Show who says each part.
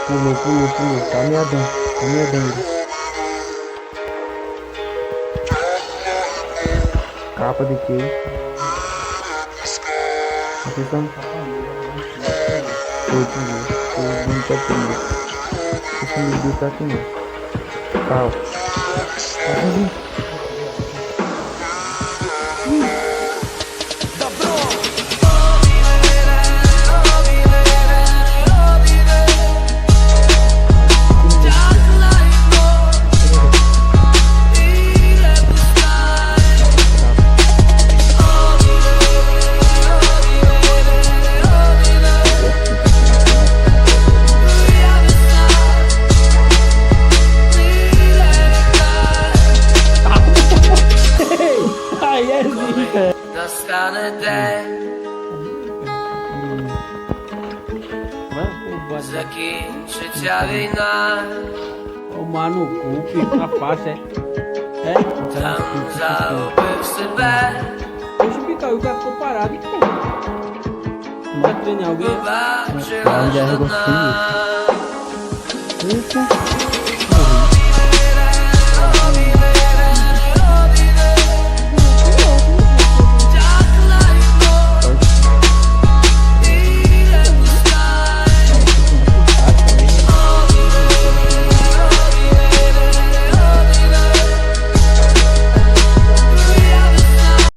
Speaker 1: Pulou. Tá meadão. Capa de quê? Atenção. Foi comigo. Foi bonito aqui, né? Esse vídeo tá aqui, né? Calma. Tá aqui.
Speaker 2: Nastane den, закінчиться війна,
Speaker 3: Mano, cu, fica fácil, é?
Speaker 2: там загубив себе,
Speaker 3: Deixa eu ficar, o cara ficou parado e pô. Não vai treinar alguém?
Speaker 2: побачив аж до дна.
Speaker 1: Eita.